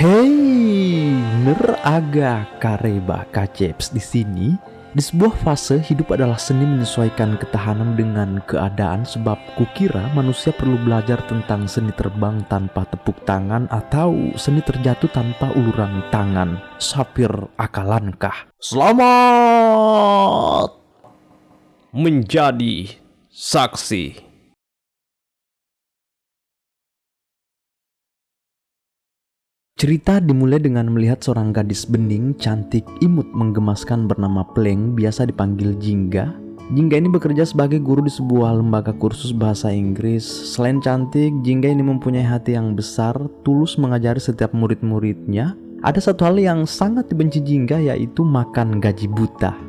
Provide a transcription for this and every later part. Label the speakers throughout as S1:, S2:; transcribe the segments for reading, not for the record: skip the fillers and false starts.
S1: Hey, neraga kareba kaceps di sini. Di sebuah fase hidup adalah seni menyesuaikan ketahanan dengan keadaan, sebab kukira manusia perlu belajar tentang seni terbang tanpa tepuk tangan atau seni terjatuh tanpa uluran tangan. Sapir Akalankah. Selamat menjadi saksi. Cerita dimulai dengan melihat seorang gadis bening, cantik, imut, menggemaskan bernama Pleng, biasa dipanggil Jingga. Jingga ini bekerja sebagai guru di sebuah lembaga kursus bahasa Inggris. Selain cantik, Jingga ini mempunyai hati yang besar, tulus mengajari setiap murid-muridnya. Ada satu hal yang sangat dibenci Jingga, yaitu makan gaji buta.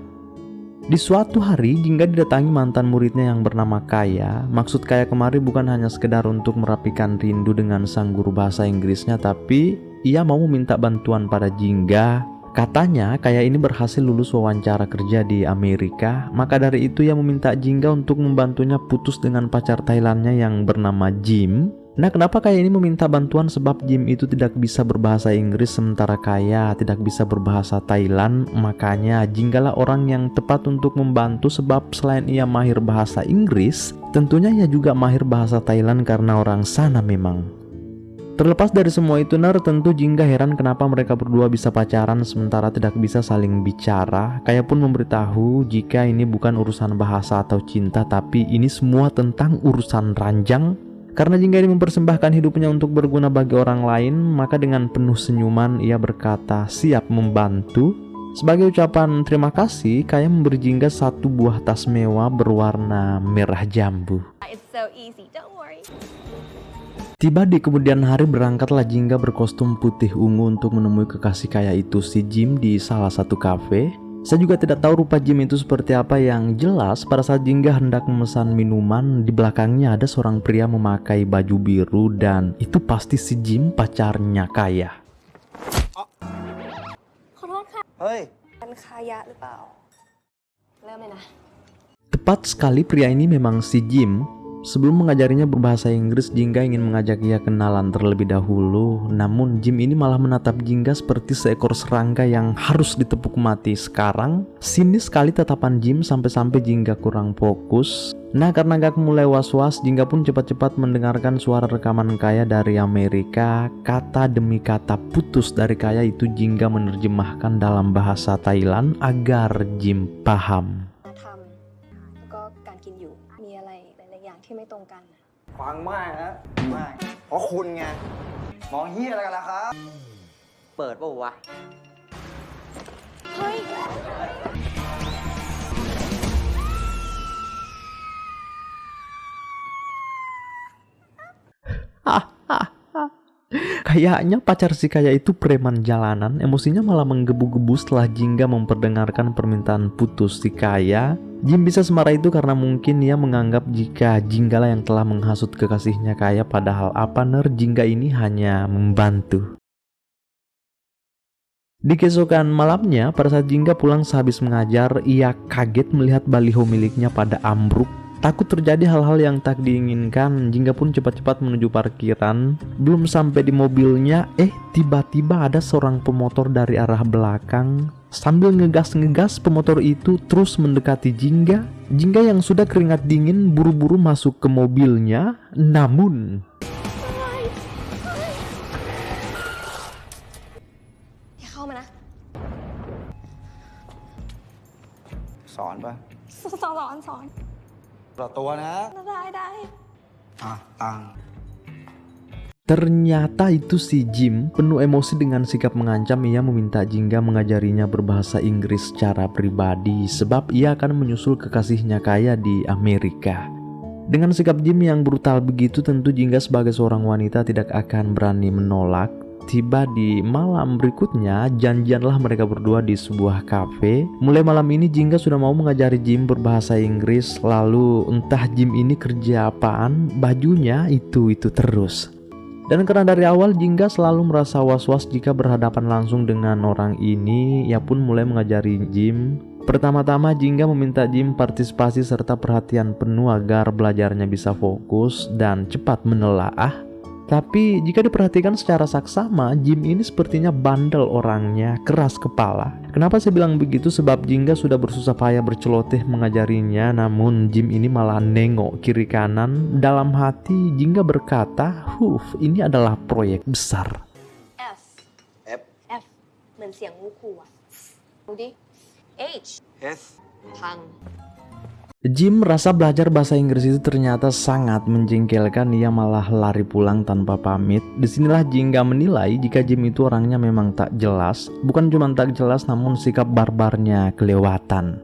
S1: Di suatu hari, Jingga didatangi mantan muridnya yang bernama Kaya. Maksud Kaya kemari bukan hanya sekedar untuk merapikan rindu dengan sang guru bahasa Inggrisnya, tapi ia mau meminta bantuan pada Jingga. Katanya Kaya ini berhasil lulus wawancara kerja di Amerika. Maka dari itu ia meminta Jingga untuk membantunya putus dengan pacar Thailandnya yang bernama Jim. Nah, kenapa Kaya ini meminta bantuan? Sebab Jim itu tidak bisa berbahasa Inggris, sementara Kaya tidak bisa berbahasa Thailand. Makanya Jingga lah orang yang tepat untuk membantu, sebab selain ia mahir bahasa Inggris, tentunya ia juga mahir bahasa Thailand karena orang sana memang. Terlepas dari semua itu, tentu Jingga heran kenapa mereka berdua bisa pacaran sementara tidak bisa saling bicara. Kaya pun memberitahu jika ini bukan urusan bahasa atau cinta, tapi ini semua tentang urusan ranjang. Karena Jingga ini mempersembahkan hidupnya untuk berguna bagi orang lain, maka dengan penuh senyuman ia berkata siap membantu. Sebagai ucapan terima kasih, Kaya memberi Jingga satu buah tas mewah berwarna merah jambu.
S2: It's so easy, don't worry.
S1: Tiba di kemudian hari, berangkatlah Jingga berkostum putih ungu untuk menemui kekasih Kaya itu, si Jim, di salah satu kafe. Saya juga tidak tahu rupa Jim itu seperti apa. Yang jelas pada saat Jingga hendak memesan minuman, di belakangnya ada seorang pria memakai baju biru, dan itu pasti si Jim, pacarnya Kaya.
S2: ขอโทษค่ะ
S3: เฮ้ย
S2: เป็นคายะหรือเปล่า เริ่มเลยนะ
S1: Tepat sekali, pria ini memang si Jim. Sebelum mengajarinya berbahasa Inggris, Jingga ingin mengajak ia kenalan terlebih dahulu. Namun Jim ini malah menatap Jingga seperti seekor serangga yang harus ditepuk mati. Sekarang sinis sekali tatapan Jim, sampai-sampai Jingga kurang fokus. Nah, karena agak mulai was-was, Jingga pun cepat-cepat mendengarkan suara rekaman Kaya dari Amerika. Kata demi kata putus dari Kaya itu Jingga menerjemahkan dalam bahasa Thailand agar Jim paham.
S2: ทำแล้วก็การกินอยู่ มีอะไรหลายๆอย่างที่ไม่ตรงกันน่ะ
S3: ฟังมากนะมากเพราะคุณไงมองเฮียอะไรกันล่ะครับ เปิดป่าววะ
S2: เฮ้ย
S1: Kayaknya pacar si Kaya itu preman jalanan. Emosinya malah menggebu-gebu setelah Jingga memperdengarkan permintaan putus si Kaya. Jim bisa semarah itu karena mungkin ia menganggap jika Jingga lah yang telah menghasut kekasihnya Kaya, padahal Jingga ini hanya membantu. Di keesokan malamnya, pada saat Jingga pulang sehabis mengajar, ia kaget melihat baliho miliknya pada ambruk. Takut terjadi hal-hal yang tak diinginkan, Jingga pun cepat-cepat menuju parkiran. Belum sampai di mobilnya, tiba-tiba ada seorang pemotor dari arah belakang. Sambil ngegas-ngegas, pemotor itu terus mendekati Jingga. Jingga yang sudah keringat dingin buru-buru masuk ke mobilnya. Namun
S2: อย่าเข้ามานะ
S3: สอนป่ะ
S2: สอน
S3: ต่อตัวนะ
S2: ได้
S3: อ่ะตัง
S1: ternyata itu si Jim. Penuh emosi dengan sikap mengancam, ia meminta Jingga mengajarinya berbahasa Inggris secara pribadi, sebab ia akan menyusul kekasihnya Kaya di Amerika. Dengan sikap Jim yang brutal begitu, tentu Jingga sebagai seorang wanita tidak akan berani menolak. Tiba di malam berikutnya, janjianlah mereka berdua di sebuah kafe. Mulai malam ini Jingga sudah mau mengajari Jim berbahasa Inggris. Lalu entah Jim ini kerja apaan, bajunya itu terus. Dan karena dari awal Jingga selalu merasa was-was jika berhadapan langsung dengan orang ini, ia pun mulai mengajari Jim. Pertama-tama Jingga meminta Jim partisipasi serta perhatian penuh agar belajarnya bisa fokus dan cepat menelaah. Tapi jika diperhatikan secara saksama, Jim ini sepertinya bandel orangnya, keras kepala. Kenapa saya bilang begitu? Sebab Jingga sudah bersusah payah berceloteh mengajarinya, namun Jim ini malah nengok kiri kanan. Dalam hati Jingga berkata, ini adalah proyek besar.
S2: F
S3: F
S2: F เหมือนเสียงงูขู่อะดูดิ H
S3: S
S2: พัง
S1: Jim merasa belajar bahasa Inggris itu ternyata sangat menjengkelkan. Ia malah lari pulang tanpa pamit. Disinilah Jingga menilai jika Jim itu orangnya memang tak jelas. Bukan cuma tak jelas, namun sikap barbarnya kelewatan.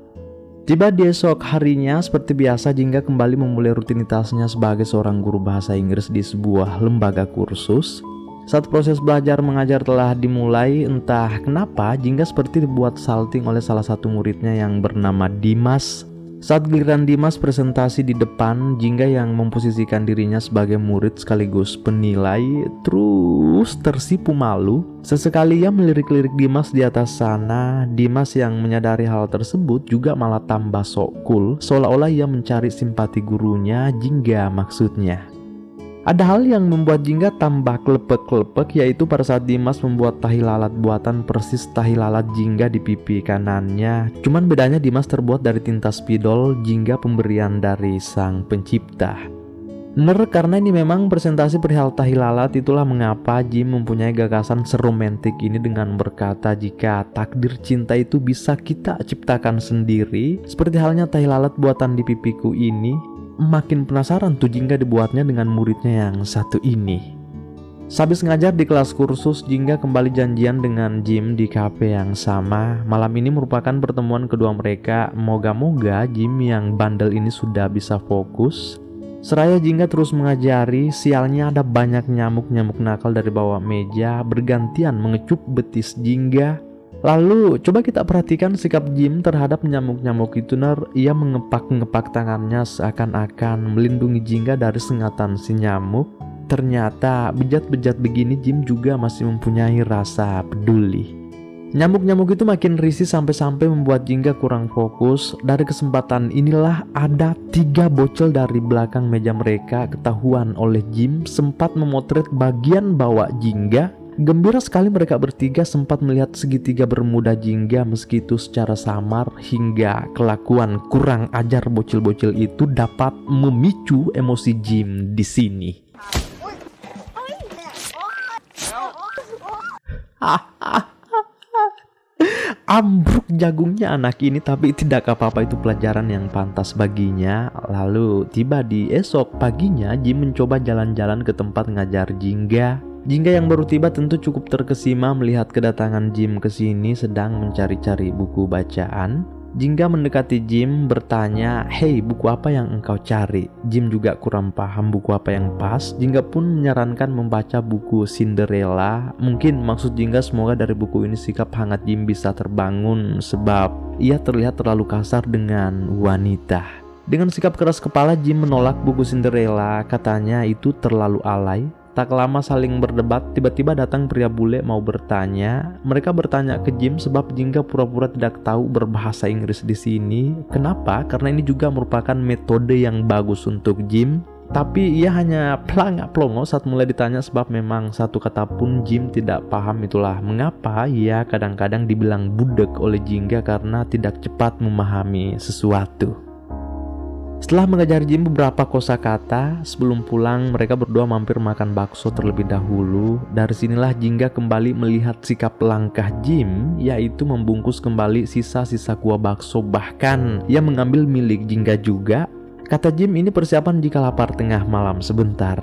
S1: Tiba di esok harinya, seperti biasa Jingga kembali memulai rutinitasnya sebagai seorang guru bahasa Inggris di sebuah lembaga kursus. Saat proses belajar mengajar telah dimulai, entah kenapa Jingga seperti dibuat salting oleh salah satu muridnya yang bernama Dimas. Saat giliran Dimas presentasi di depan, Jingga yang memposisikan dirinya sebagai murid sekaligus penilai terus tersipu malu. Sesekali ia melirik-lirik Dimas di atas sana. Dimas yang menyadari hal tersebut juga malah tambah sok cool, seolah-olah ia mencari simpati gurunya, Jingga maksudnya. Ada hal yang membuat Jingga tambah klepek-klepek, yaitu pada saat Dimas membuat tahi lalat buatan persis tahi lalat Jingga di pipi kanannya. Cuman bedanya Dimas terbuat dari tinta spidol, Jingga pemberian dari sang pencipta. Karena ini memang presentasi perihal tahi lalat, itulah mengapa Jim mempunyai gagasan seromantik ini dengan berkata jika takdir cinta itu bisa kita ciptakan sendiri, seperti halnya tahi lalat buatan di pipiku ini. Makin penasaran tuh Jingga dibuatnya dengan muridnya yang satu ini. Sehabis ngajar di kelas kursus, Jingga kembali janjian dengan Jim di kafe yang sama. Malam ini merupakan pertemuan kedua mereka. Moga-moga Jim yang bandel ini sudah bisa fokus. Seraya Jingga terus mengajari, sialnya ada banyak nyamuk-nyamuk nakal dari bawah meja bergantian mengecup betis Jingga. Lalu coba kita perhatikan sikap Jim terhadap nyamuk-nyamuk itu. Ia mengepak-ngepak tangannya seakan-akan melindungi Jingga dari sengatan si nyamuk. Ternyata bejat-bejat begini Jim juga masih mempunyai rasa peduli. Nyamuk-nyamuk itu makin risih sampai-sampai membuat Jingga kurang fokus. Dari kesempatan inilah ada 3 bocil dari belakang meja mereka ketahuan oleh Jim sempat memotret bagian bawah Jingga. Gembira sekali mereka bertiga sempat melihat segitiga bermuda Jingga, meski itu secara samar, hingga kelakuan kurang ajar bocil-bocil itu dapat memicu emosi Jim di sini. Ambruk jagungnya anak ini, tapi tidak apa-apa, itu pelajaran yang pantas baginya. Lalu tiba di esok paginya, Jim mencoba jalan-jalan ke tempat ngajar Jingga. Jingga yang baru tiba tentu cukup terkesima melihat kedatangan Jim ke sini sedang mencari-cari buku bacaan. Jingga mendekati Jim bertanya, "Hei, buku apa yang engkau cari?" Jim juga kurang paham buku apa yang pas. Jingga pun menyarankan membaca buku Cinderella. Mungkin maksud Jingga semoga dari buku ini sikap hangat Jim bisa terbangun, sebab ia terlihat terlalu kasar dengan wanita. Dengan sikap keras kepala Jim menolak buku Cinderella, katanya itu terlalu alay. Tak lama saling berdebat, tiba-tiba datang pria bule mau bertanya. Mereka bertanya ke Jim sebab Jingga pura-pura tidak tahu berbahasa Inggris di sini. Kenapa? Karena ini juga merupakan metode yang bagus untuk Jim. Tapi ia hanya pelangak-pelongo saat mulai ditanya, sebab memang satu kata pun Jim tidak paham. Itulah mengapa ia kadang-kadang dibilang budek oleh Jingga karena tidak cepat memahami sesuatu. Setelah mengajar Jim beberapa kosakata, sebelum pulang mereka berdua mampir makan bakso terlebih dahulu. Dari sinilah Jingga kembali melihat sikap langkah Jim, yaitu membungkus kembali sisa-sisa kuah bakso. Bahkan ia mengambil milik Jingga juga. Kata Jim, ini persiapan jika lapar tengah malam sebentar.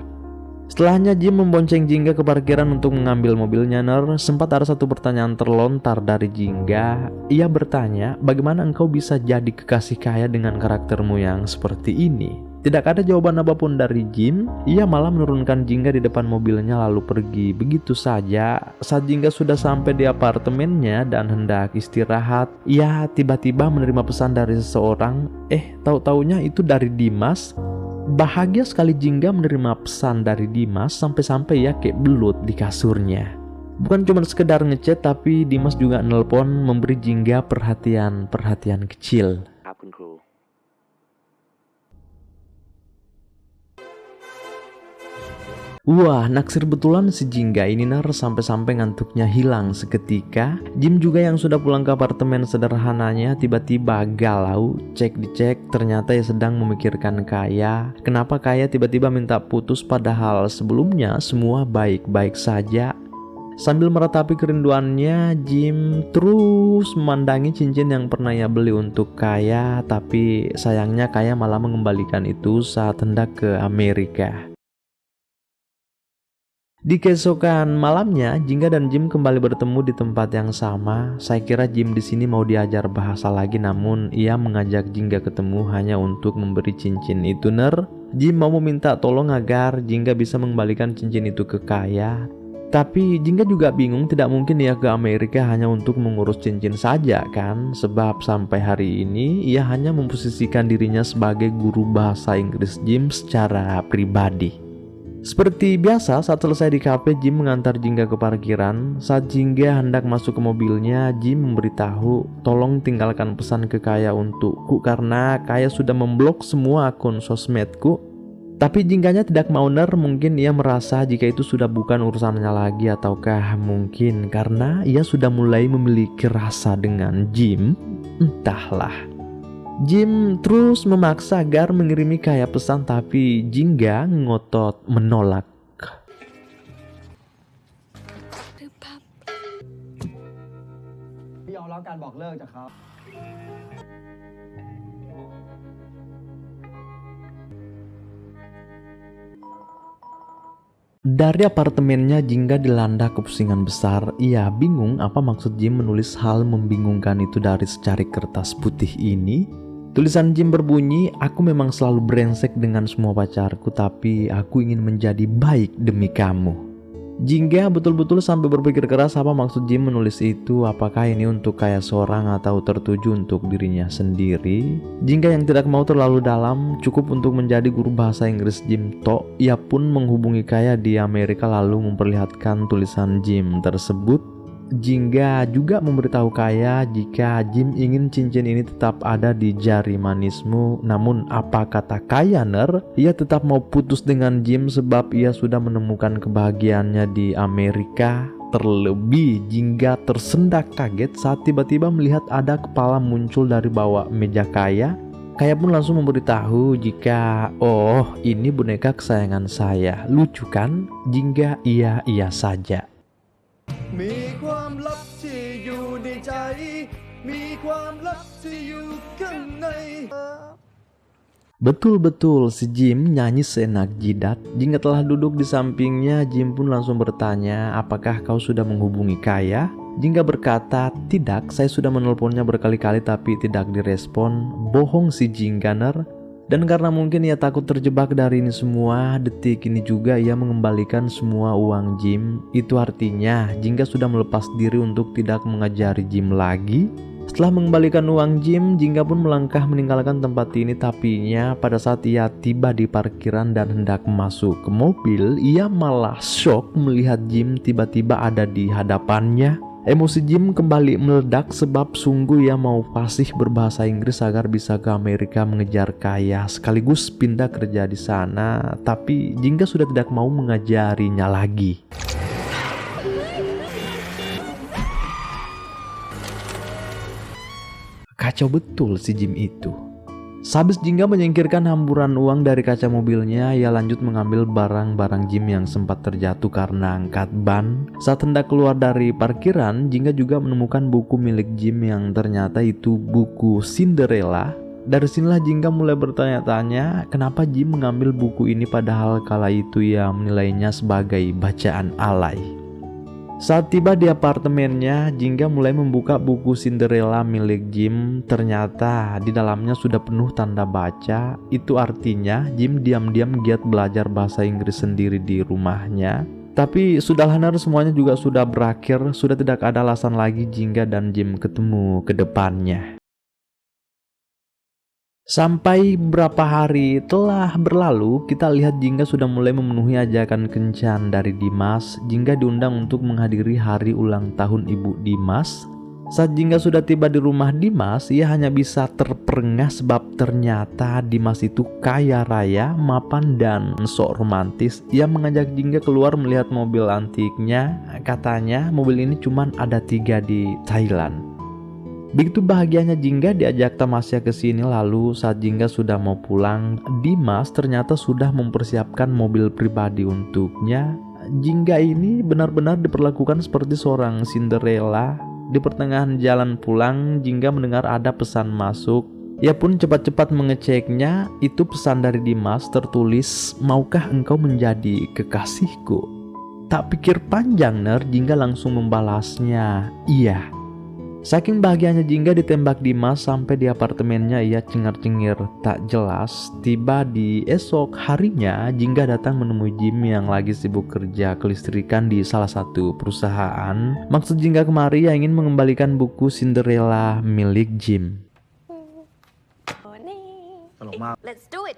S1: Setelahnya Jim membonceng Jingga ke parkiran untuk mengambil mobilnya. Sempat ada satu pertanyaan terlontar dari Jingga. Ia bertanya, bagaimana engkau bisa jadi kekasih kaya dengan karaktermu yang seperti ini? Tidak ada jawaban apapun dari Jim. Ia malah menurunkan Jingga di depan mobilnya lalu pergi begitu saja. Saat Jingga sudah sampai di apartemennya dan hendak istirahat, ia tiba-tiba menerima pesan dari seseorang. Tahu-taunya itu dari Dimas. Bahagia sekali Jingga menerima pesan dari Dimas, sampai-sampai ya kayak belut di kasurnya. Bukan cuma sekedar ngechat, tapi Dimas juga nelpon memberi Jingga perhatian kecil. Wah, naksir betulan si Jingga ini nar, sampai-sampai ngantuknya hilang seketika. Jim juga yang sudah pulang ke apartemen sederhananya tiba-tiba galau. Dicek ternyata ya sedang memikirkan Kaya. Kenapa Kaya tiba-tiba minta putus padahal sebelumnya semua baik-baik saja. Sambil meratapi kerinduannya, Jim terus memandangi cincin yang pernah ia beli untuk Kaya. Tapi sayangnya Kaya malah mengembalikan itu saat hendak ke Amerika. Di keesokan malamnya, Jingga dan Jim kembali bertemu di tempat yang sama. Saya kira Jim di sini mau diajar bahasa lagi, namun ia mengajak Jingga ketemu hanya untuk memberi cincin itu ner. Jim mau meminta tolong agar Jingga bisa mengembalikan cincin itu ke Kaya. Tapi Jingga juga bingung, tidak mungkin ia ke Amerika hanya untuk mengurus cincin saja kan. Sebab sampai hari ini ia hanya memposisikan dirinya sebagai guru bahasa Inggris Jim secara pribadi. Seperti biasa, saat selesai di kafe, Jim mengantar Jingga ke parkiran. Saat Jingga hendak masuk ke mobilnya, Jim memberitahu, tolong tinggalkan pesan ke Kaya untukku karena Kaya sudah memblok semua akun sosmedku. Tapi Jingganya tidak mau ner, mungkin ia merasa jika itu sudah bukan urusannya lagi, ataukah mungkin karena ia sudah mulai memiliki rasa dengan Jim, entahlah. Jim terus memaksa agar mengirimi Kaya pesan, tapi Jingga ngotot menolak. Dari apartemennya, Jingga dilanda kepusingan besar. Ia bingung apa maksud Jim menulis hal membingungkan itu dari secari kertas putih ini. Tulisan Jim berbunyi, aku memang selalu brengsek dengan semua pacarku, tapi aku ingin menjadi baik demi kamu. Jingga betul-betul sampai berpikir keras apa maksud Jim menulis itu. Apakah ini untuk Kaya seorang atau tertuju untuk dirinya sendiri? Jingga yang tidak mau terlalu dalam, cukup untuk menjadi guru bahasa Inggris Jim tok. Ia pun menghubungi Kaya di Amerika lalu memperlihatkan tulisan Jim tersebut. Jingga juga memberitahu Kaya jika Jim ingin cincin ini tetap ada di jari manismu. Namun apa kata Kaya ner? Ia tetap mau putus dengan Jim sebab ia sudah menemukan kebahagiaannya di Amerika. Terlebih Jingga tersendak kaget saat tiba-tiba melihat ada kepala muncul dari bawah meja Kaya. Kaya pun langsung memberitahu jika, oh ini boneka kesayangan saya. Lucu kan? Jingga iya saja.
S3: มีความลับที่อยู่ในใจมีความลับที่อยู่ข้างใน
S1: Betul-betul si Jim nyanyi seenak jidat. Jingga telah duduk di sampingnya, Jim pun langsung bertanya, apakah kau sudah menghubungi Kaya? Jingga berkata, tidak, saya sudah menelponnya berkali-kali tapi tidak direspon. Bohong si Jingga ner. Dan karena mungkin ia takut terjebak dari ini semua, detik ini juga ia mengembalikan semua uang Jim. Itu artinya Jingga sudah melepas diri untuk tidak mengajari Jim lagi. Setelah mengembalikan uang Jim, Jingga pun melangkah meninggalkan tempat ini. Tapinya pada saat ia tiba di parkiran dan hendak masuk ke mobil, ia malah shock melihat Jim tiba-tiba ada di hadapannya. Emosi Jim kembali meledak sebab sungguh ia mau fasih berbahasa Inggris agar bisa ke Amerika mengejar Kaya sekaligus pindah kerja di sana. Tapi Jingga sudah tidak mau mengajarinya lagi. Kacau betul si Jim itu. Sehabis Jingga menyingkirkan hamburan uang dari kaca mobilnya, ia lanjut mengambil barang-barang Jim yang sempat terjatuh karena angkat ban. Saat hendak keluar dari parkiran, Jingga juga menemukan buku milik Jim yang ternyata itu buku Cinderella. Dari sinilah Jingga mulai bertanya-tanya kenapa Jim mengambil buku ini padahal kala itu ia menilainya sebagai bacaan alay. Saat tiba di apartemennya, Jingga mulai membuka buku Cinderella milik Jim. Ternyata di dalamnya sudah penuh tanda baca. Itu artinya Jim diam-diam giat belajar bahasa Inggris sendiri di rumahnya. Tapi sudahlah nar, semuanya juga sudah berakhir. Sudah tidak ada alasan lagi Jingga dan Jim ketemu ke depannya. Sampai beberapa hari telah berlalu, kita lihat Jingga sudah mulai memenuhi ajakan kencan dari Dimas. Jingga diundang untuk menghadiri hari ulang tahun Ibu Dimas. Saat Jingga sudah tiba di rumah Dimas, ia hanya bisa terperengah sebab ternyata Dimas itu kaya raya, mapan, dan sok romantis. Ia mengajak Jingga keluar melihat mobil antiknya. Katanya mobil ini cuma ada 3 di Thailand. Begitu bahagianya Jingga diajak Tamasya ke sini. Lalu saat Jingga sudah mau pulang, Dimas ternyata sudah mempersiapkan mobil pribadi untuknya. Jingga ini benar-benar diperlakukan seperti seorang Cinderella. Di pertengahan jalan pulang, Jingga mendengar ada pesan masuk. Ia pun cepat-cepat mengeceknya. Itu pesan dari Dimas, tertulis, "Maukah engkau menjadi kekasihku?" Tak pikir panjang Jingga langsung membalasnya, "Iya." Saking bahagianya Jingga ditembak Dimas, sampai di apartemennya ia cengar-cengir tak jelas. Tiba di esok harinya, Jingga datang menemui Jim yang lagi sibuk kerja kelistrikan di salah satu perusahaan. Maksud Jingga kemari ia ingin mengembalikan buku Cinderella milik Jim.
S2: Let's do it.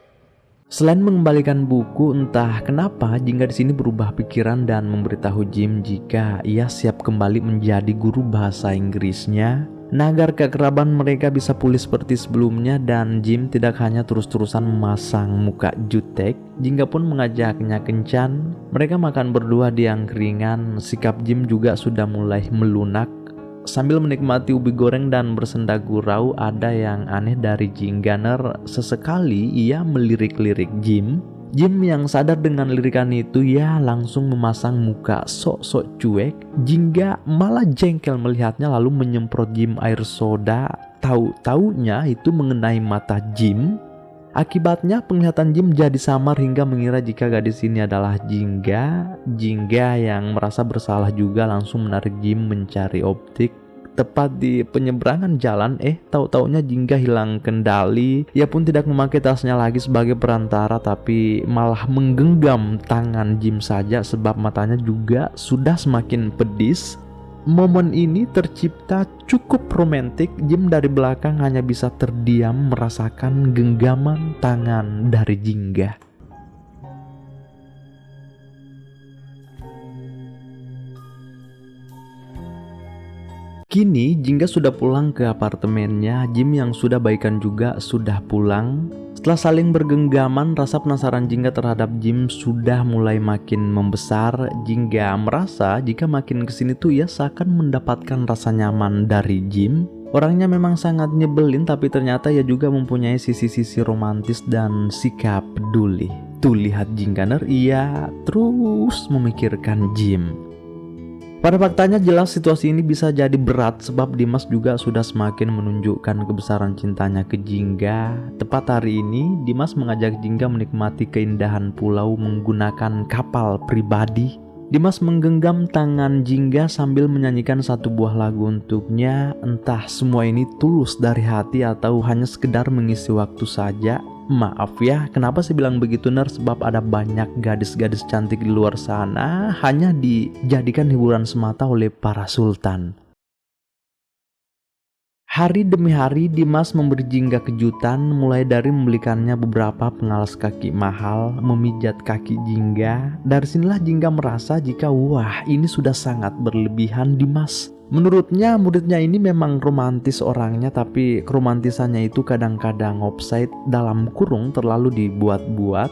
S1: Selain mengembalikan buku, entah kenapa Jingga di sini berubah pikiran dan memberitahu Jim jika ia siap kembali menjadi guru bahasa Inggrisnya. Nah, agar keakraban mereka bisa pulih seperti sebelumnya dan Jim tidak hanya terus-terusan memasang muka jutek, Jingga pun mengajaknya kencan. Mereka makan berdua di angkringan. Sikap Jim juga sudah mulai melunak. Sambil menikmati ubi goreng dan bersenda gurau, ada yang aneh dari Jingga. Sesekali ia melirik-lirik Jim. Jim yang sadar dengan lirikan itu, ya langsung memasang muka sok-sok cuek. Jingga malah jengkel melihatnya lalu menyemprot Jim air soda. Tahu-taunya itu mengenai mata Jim. Akibatnya penglihatan Jim jadi samar hingga mengira jika gadis ini adalah Jingga. Jingga yang merasa bersalah juga langsung menarik Jim mencari optik. Tepat di penyeberangan jalan, tahu-taunya Jingga hilang kendali. Ia pun tidak memakai tasnya lagi sebagai perantara, tapi malah menggenggam tangan Jim saja sebab matanya juga sudah semakin pedis. Momen ini tercipta cukup romantis. Jim dari belakang hanya bisa terdiam merasakan genggaman tangan dari Jingga. Kini Jingga sudah pulang ke apartemennya. Jim yang sudah baikan juga sudah pulang. Setelah saling bergenggaman, rasa penasaran Jingga terhadap Jim sudah mulai makin membesar. Jingga merasa jika makin kesini tuh ia seakan mendapatkan rasa nyaman dari Jim. Orangnya memang sangat nyebelin, tapi ternyata ia juga mempunyai sisi-sisi romantis dan sikap peduli. Tuh lihat Jingga, ia terus memikirkan Jim. Pada faktanya jelas situasi ini bisa jadi berat sebab Dimas juga sudah semakin menunjukkan kebesaran cintanya ke Jingga. Tepat hari ini Dimas mengajak Jingga menikmati keindahan pulau menggunakan kapal pribadi. Dimas menggenggam tangan Jingga sambil menyanyikan satu buah lagu untuknya. Entah semua ini tulus dari hati atau hanya sekedar mengisi waktu saja. Maaf ya, kenapa sih bilang begitu sebab ada banyak gadis-gadis cantik di luar sana hanya dijadikan hiburan semata oleh para sultan. Hari demi hari Dimas memberi Jingga kejutan, mulai dari membelikannya beberapa pengalas kaki mahal, memijat kaki Jingga. Dari sinilah Jingga merasa jika wah ini sudah sangat berlebihan Dimas. Menurutnya muridnya ini memang romantis orangnya, tapi keromantisannya itu kadang-kadang offside, dalam kurung terlalu dibuat-buat.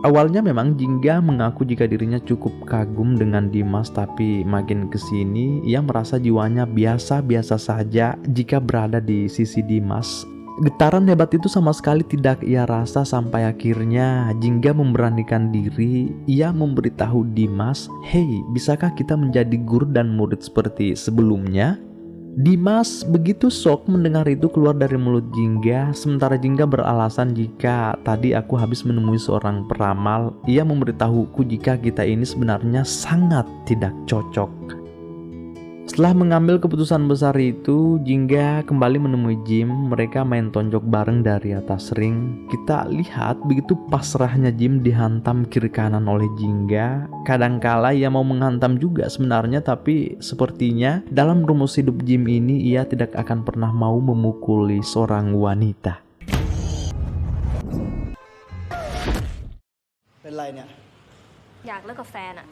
S1: Awalnya memang Jingga mengaku jika dirinya cukup kagum dengan Dimas, tapi makin kesini ia merasa jiwanya biasa-biasa saja jika berada di sisi Dimas. Getaran hebat itu sama sekali tidak ia rasa sampai akhirnya Jingga memberanikan diri. Ia memberitahu Dimas, "Hei, bisakah kita menjadi guru dan murid seperti sebelumnya?" Dimas begitu shock mendengar itu keluar dari mulut Jingga. Sementara Jingga beralasan jika tadi aku habis menemui seorang peramal. Ia memberitahuku jika kita ini sebenarnya sangat tidak cocok. Setelah mengambil keputusan besar itu, Jingga kembali menemui Jim. Mereka main tonjok bareng dari atas ring. Kita lihat begitu pasrahnya Jim dihantam kiri kanan oleh Jingga. Kadangkala ia mau menghantam juga sebenarnya, tapi sepertinya dalam rumus hidup Jim ini ia tidak akan pernah mau memukuli seorang wanita.
S3: เป็นไรเนี่ย
S2: อยากเลิกกับแฟนอะ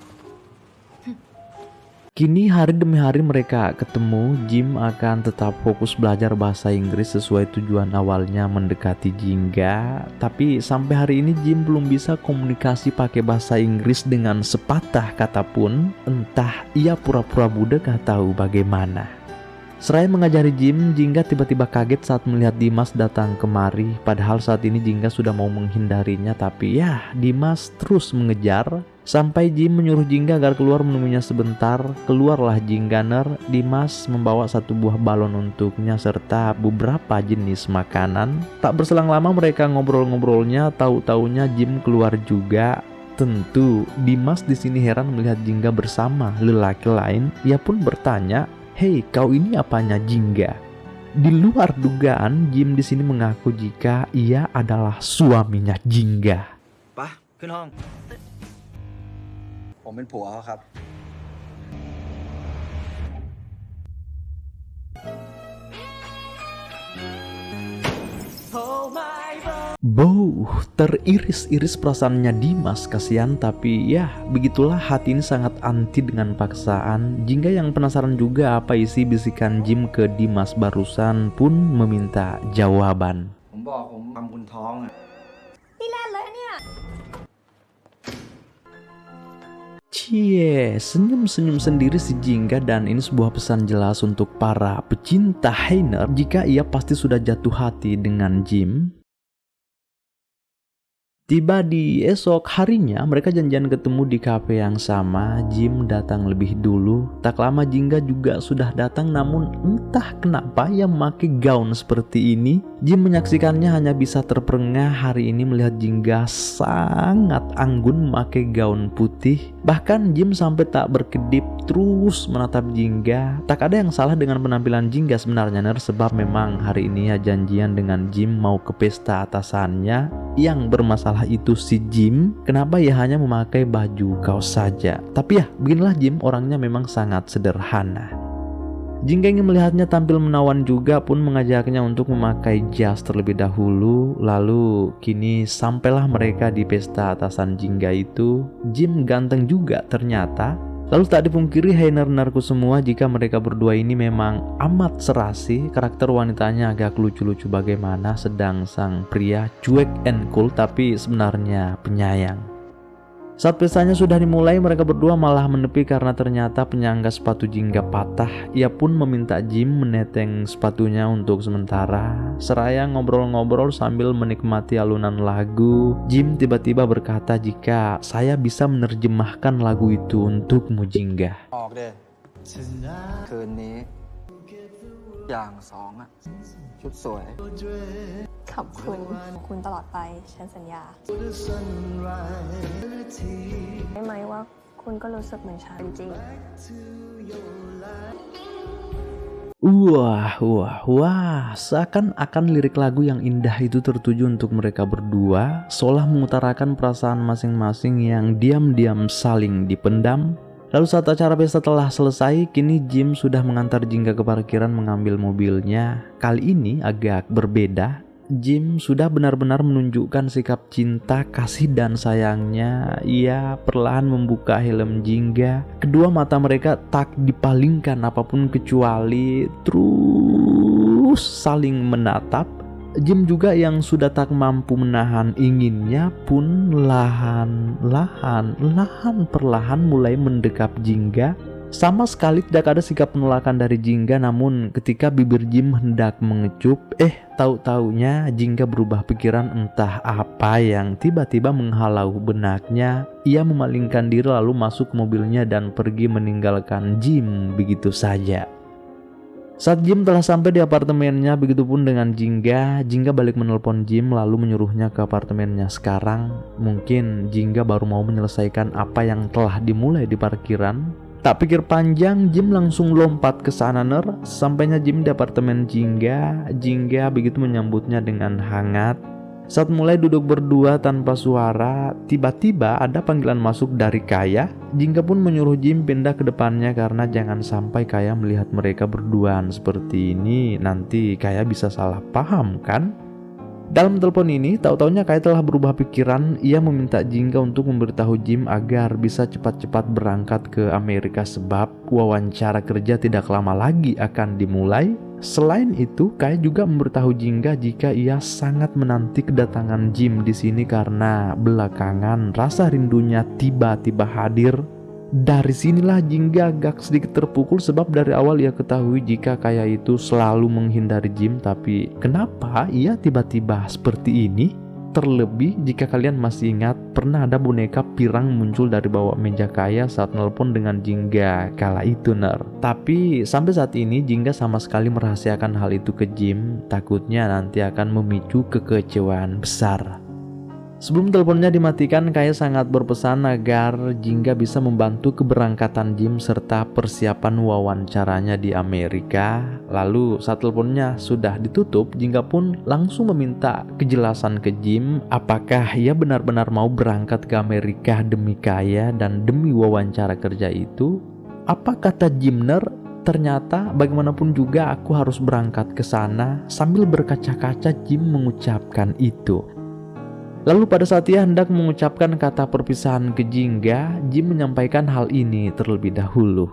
S1: Kini hari demi hari mereka ketemu, Jim akan tetap fokus belajar bahasa Inggris sesuai tujuan awalnya mendekati Jingga. Tapi sampai hari ini Jim belum bisa komunikasi pakai bahasa Inggris dengan sepatah kata pun. Entah ia pura-pura budak atau bagaimana. Seraya mengajari Jim, Jingga tiba-tiba kaget saat melihat Dimas datang kemari. Padahal saat ini Jingga sudah mau menghindarinya, tapi ya Dimas terus mengejar. Sampai Jim menyuruh Jingga agar keluar menemuinya sebentar. Keluarlah Jingganer. Dimas membawa satu buah balon untuknya serta beberapa jenis makanan. Tak berselang lama mereka ngobrol-ngobrolnya, tahu-taunya Jim keluar juga. Tentu Dimas di sini heran melihat Jingga bersama lelaki lain. Ia pun bertanya, "Hei, kau ini apanya Jingga?" Di luar dugaan, Jim di sini mengaku jika ia adalah suaminya Jingga.
S3: ไปขึ้นห้อง ผมเป็นผัวเขาครับ
S1: Bow, teriris-iris perasaannya Dimas, kasihan, tapi ya begitulah, hati ini sangat anti dengan paksaan. Jingga yang penasaran juga apa isi bisikan Jim ke Dimas barusan pun meminta jawaban.
S3: ผมบอกผมทำคุณท้องอะ
S1: Cie, senyum-senyum sendiri si Jingga, dan ini sebuah pesan jelas untuk para pecinta Heiner jika ia pasti sudah jatuh hati dengan Jim. Tiba di esok harinya, mereka janjian ketemu di kafe yang sama. Jim datang lebih dulu. Tak lama Jingga juga sudah datang, namun entah kenapa ia memakai gaun seperti ini. Jim menyaksikannya hanya bisa terperengah hari ini melihat Jingga sangat anggun memakai gaun putih. Bahkan Jim sampai tak berkedip terus menatap Jingga. Tak ada yang salah dengan penampilan Jingga sebenarnya, sebab memang hari ini ya janjian dengan Jim mau ke pesta atasannya. Yang bermasalah itu si Jim, kenapa ia hanya memakai baju kaos saja. Tapi ya beginilah Jim, orangnya memang sangat sederhana. Jingga ingin melihatnya tampil menawan juga pun mengajaknya untuk memakai jas terlebih dahulu. Lalu kini sampailah mereka di pesta atasan Jingga itu. Jim ganteng juga ternyata. Lalu tak dipungkiri Heiner-nerku semua jika mereka berdua ini memang amat serasi. Karakter wanitanya agak lucu-lucu bagaimana, sedang sang pria cuek and cool tapi sebenarnya penyayang. Saat pestanya sudah dimulai, mereka berdua malah menepi karena ternyata penyangga sepatu Jingga patah. Ia pun meminta Jim meneteng sepatunya untuk sementara. Seraya ngobrol-ngobrol sambil menikmati alunan lagu, Jim tiba-tiba berkata jika saya bisa menerjemahkan lagu itu untukmu Jingga.
S3: ออกเด้คืนนี้อย่างสองอะชุดสวย
S2: ขอบคุณตลอดไปฉันสัญญาได้ไหมว่าคุณก็รู้สึกเหมือนฉันจริง
S1: Wah, seakan-akan lirik lagu yang indah itu tertuju untuk mereka berdua, seolah mengutarakan perasaan masing-masing yang diam-diam saling dipendam. Lalu saat acara pesta telah selesai, kini Jim sudah mengantar Jingga ke parkiran mengambil mobilnya. Kali ini agak berbeda. Jim sudah benar-benar menunjukkan sikap cinta, kasih dan sayangnya. Ia perlahan membuka helm Jingga. Kedua mata mereka tak dipalingkan apapun kecuali terus saling menatap. Jim juga yang sudah tak mampu menahan inginnya pun perlahan mulai mendekap Jingga. Sama sekali tidak ada sikap penolakan dari Jingga, namun ketika bibir Jim hendak mengecup, tahu-taunya Jingga berubah pikiran entah apa yang tiba-tiba menghalau benaknya. Ia memalingkan diri lalu masuk ke mobilnya dan pergi meninggalkan Jim begitu saja. Saat Jim telah sampai di apartemennya, begitupun dengan Jingga. Jingga balik menelpon Jim lalu menyuruhnya ke apartemennya sekarang. Mungkin Jingga baru mau menyelesaikan apa yang telah dimulai di parkiran. Tak pikir panjang, Jim langsung lompat ke sana. Sampainya Jim di apartemen Jingga, Jingga begitu menyambutnya dengan hangat. Saat mulai duduk berdua tanpa suara, tiba-tiba ada panggilan masuk dari Kaya. Jingga pun menyuruh Jim pindah ke depannya karena jangan sampai Kaya melihat mereka berduaan seperti ini. Nanti Kaya bisa salah paham kan? Dalam telepon ini, tahu-taunya Kai telah berubah pikiran. Ia meminta Jingga untuk memberitahu Jim agar bisa cepat-cepat berangkat ke Amerika sebab wawancara kerja tidak lama lagi akan dimulai. Selain itu, Kai juga memberitahu Jingga jika ia sangat menanti kedatangan Jim di sini karena belakangan rasa rindunya tiba-tiba hadir. Dari sinilah Jingga agak sedikit terpukul sebab dari awal ia ketahui jika Kaya itu selalu menghindari Jim, tapi kenapa ia tiba-tiba seperti ini? Terlebih jika kalian masih ingat, pernah ada boneka pirang muncul dari bawah meja Kaya saat nelpon dengan Jingga kala itu, Tapi sampai saat ini Jingga sama sekali merahasiakan hal itu ke Jim, takutnya nanti akan memicu kekecewaan besar. Sebelum teleponnya dimatikan, Kaya sangat berpesan agar Jingga bisa membantu keberangkatan Jim serta persiapan wawancaranya di Amerika. Lalu saat teleponnya sudah ditutup, Jingga pun langsung meminta kejelasan ke Jim apakah ia benar-benar mau berangkat ke Amerika demi Kaya dan demi wawancara kerja itu. Apa kata Jim, ternyata bagaimanapun juga aku harus berangkat ke sana. Sambil berkaca-kaca Jim mengucapkan itu. Lalu pada saat ia hendak mengucapkan kata perpisahan ke Jingga, Jim menyampaikan hal ini terlebih dahulu.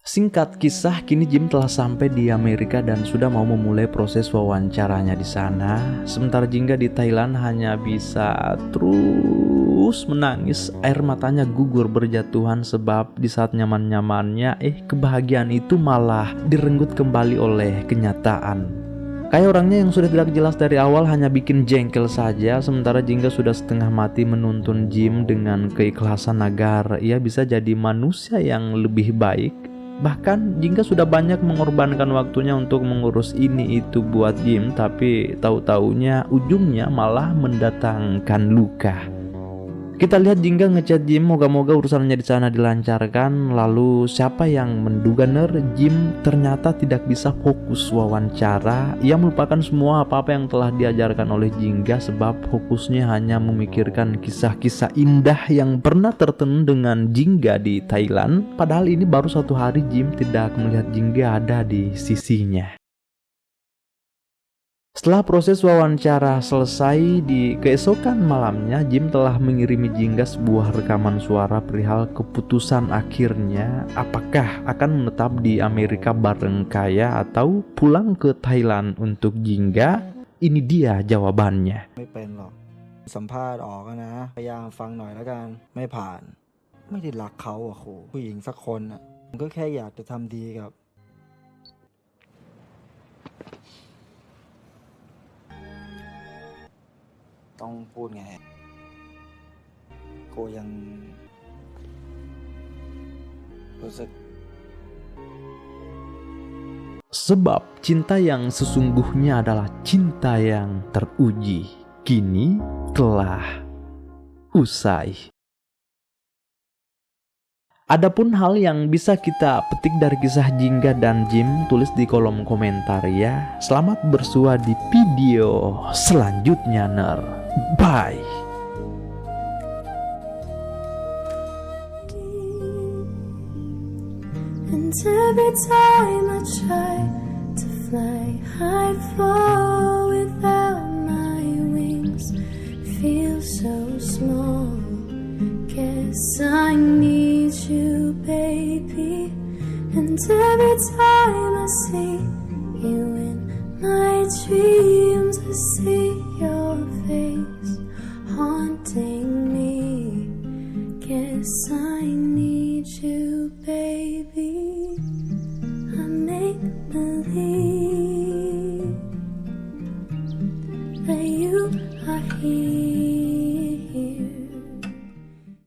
S1: Singkat kisah, kini Jim telah sampai di Amerika dan sudah mau memulai proses wawancaranya di sana. Sementara Jingga di Thailand hanya bisa terus menangis, air matanya gugur berjatuhan sebab di saat nyaman-nyamannya, kebahagiaan itu malah direnggut kembali oleh kenyataan. Kayak orangnya yang sudah tidak jelas dari awal hanya bikin jengkel saja, sementara Jingga sudah setengah mati menuntun Jim dengan keikhlasan agar ia bisa jadi manusia yang lebih baik. Bahkan Jingga sudah banyak mengorbankan waktunya untuk mengurus ini itu buat Jim, tapi tahu-taunya ujungnya malah mendatangkan luka. Kita lihat Jingga ngechat Jim, moga-moga urusannya di sana dilancarkan. Lalu siapa yang menduga, Jim ternyata tidak bisa fokus wawancara. Ia melupakan semua apa-apa yang telah diajarkan oleh Jingga sebab fokusnya hanya memikirkan kisah-kisah indah yang pernah tertenun dengan Jingga di Thailand. Padahal ini baru 1 hari Jim tidak melihat Jingga ada di sisinya. Setelah proses wawancara selesai, di keesokan malamnya Jim telah mengirimi Jingga sebuah rekaman suara perihal keputusan akhirnya apakah akan menetap di Amerika bareng Kaya atau pulang ke Thailand untuk Jingga. Ini dia jawabannya.
S4: ไม่เป็นหรอกสัมภาษณ์ออกอะนะพยายามฟังหน่อยแล้วกันไม่ผ่านไม่ได้รักเขาอะโหผู้หญิงสักคนอะผมก็แค่อยากจะทำดีกับ ต้องพูดไงกูยังรู้สึก
S1: Sebab cinta yang sesungguhnya adalah cinta yang teruji, kini telah usai. Adapun hal yang bisa kita petik dari kisah Jingga dan Jim, tulis di kolom komentar ya. Selamat bersua di video selanjutnya, Bye.
S5: And every time I try to fly, I fall without my wings. Feel so small. Guess I need you, baby. And every time I see you in my dreams, I see your face haunting me. Guess I need you, baby. I make believe that you are here.